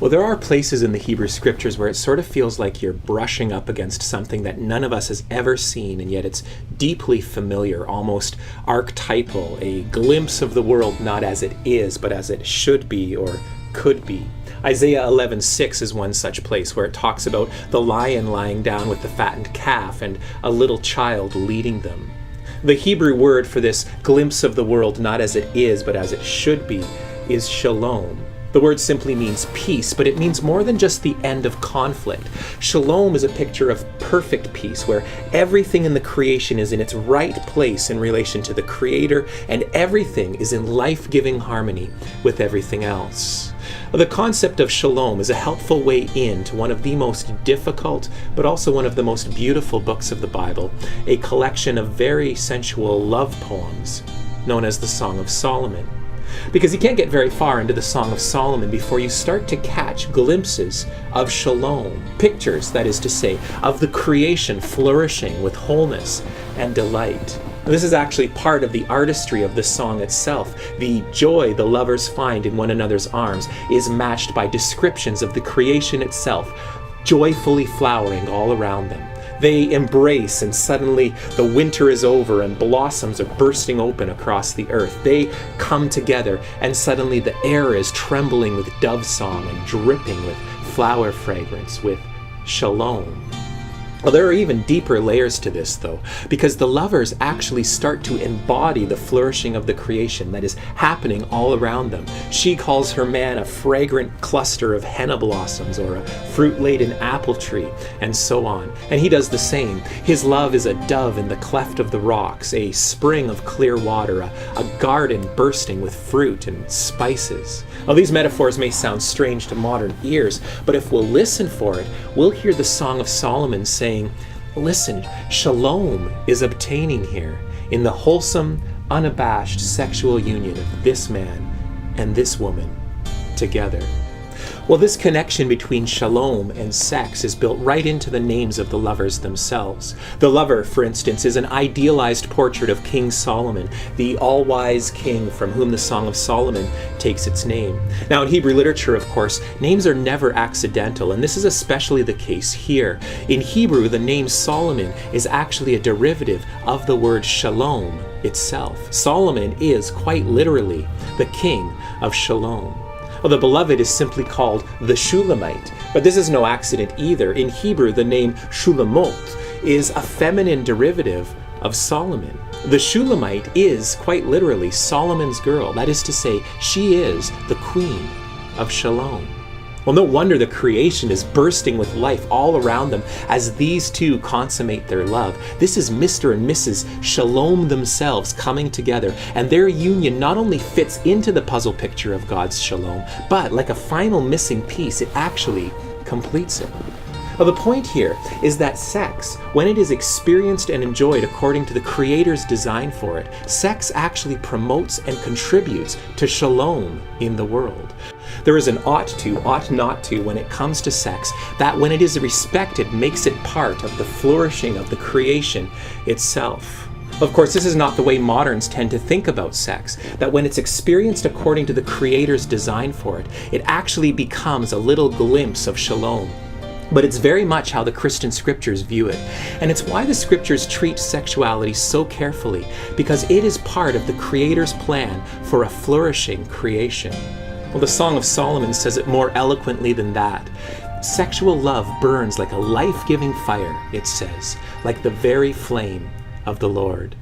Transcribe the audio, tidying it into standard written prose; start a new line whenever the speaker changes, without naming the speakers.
Well, there are places in the Hebrew Scriptures where it sort of feels like you're brushing up against something that none of us has ever seen, and yet it's deeply familiar, almost archetypal, a glimpse of the world not as it is, but as it should be or could be. Isaiah 11:6 is one such place where it talks about the lion lying down with the fattened calf and a little child leading them. The Hebrew word for this glimpse of the world not as it is, but as it should be, is shalom. The word simply means peace, but it means more than just the end of conflict. Shalom is a picture of perfect peace, where everything in the creation is in its right place in relation to the Creator, and everything is in life-giving harmony with everything else. The concept of shalom is a helpful way into one of the most difficult, but also one of the most beautiful books of the Bible, a collection of very sensual love poems known as the Song of Solomon. Because you can't get very far into the Song of Solomon before you start to catch glimpses of shalom, pictures, that is to say, of the creation flourishing with wholeness and delight. This is actually part of the artistry of the song itself. The joy the lovers find in one another's arms is matched by descriptions of the creation itself, joyfully flowering all around them. They embrace, and suddenly the winter is over and blossoms are bursting open across the earth. They come together, and suddenly the air is trembling with dove song and dripping with flower fragrance, with shalom. Well, there are even deeper layers to this, though, because the lovers actually start to embody the flourishing of the creation that is happening all around them. She calls her man a fragrant cluster of henna blossoms or a fruit-laden apple tree, and so on. And he does the same. His love is a dove in the cleft of the rocks, a spring of clear water, a garden bursting with fruit and spices. Well, these metaphors may sound strange to modern ears, but if we'll listen for it, we'll hear the Song of Solomon saying, listen, shalom is obtaining here in the wholesome, unabashed sexual union of this man and this woman together. Well, this connection between shalom and sex is built right into the names of the lovers themselves. The lover, for instance, is an idealized portrait of King Solomon, the all-wise king from whom the Song of Solomon takes its name. Now, in Hebrew literature, of course, names are never accidental, and this is especially the case here. In Hebrew, the name Solomon is actually a derivative of the word shalom itself. Solomon is, quite literally, the king of shalom. Well, the beloved is simply called the Shulamite, but this is no accident either. In Hebrew, the name Shulamot is a feminine derivative of Solomon. The Shulamite is, quite literally, Solomon's girl. That is to say, she is the queen of Shalom. Well, no wonder the creation is bursting with life all around them as these two consummate their love. This is Mr. and Mrs. Shalom themselves coming together, and their union not only fits into the puzzle picture of God's shalom, but like a final missing piece, it actually completes it. Well, the point here is that sex, when it is experienced and enjoyed according to the Creator's design for it, sex actually promotes and contributes to shalom in the world. There is an ought to, ought not to when it comes to sex, that when it is respected makes it part of the flourishing of the creation itself. Of course, this is not the way moderns tend to think about sex, that when it's experienced according to the Creator's design for it, it actually becomes a little glimpse of shalom. But it's very much how the Christian scriptures view it. And it's why the scriptures treat sexuality so carefully, because it is part of the Creator's plan for a flourishing creation. Well, the Song of Solomon says it more eloquently than that. Sexual love burns like a life-giving fire, it says, like the very flame of the Lord.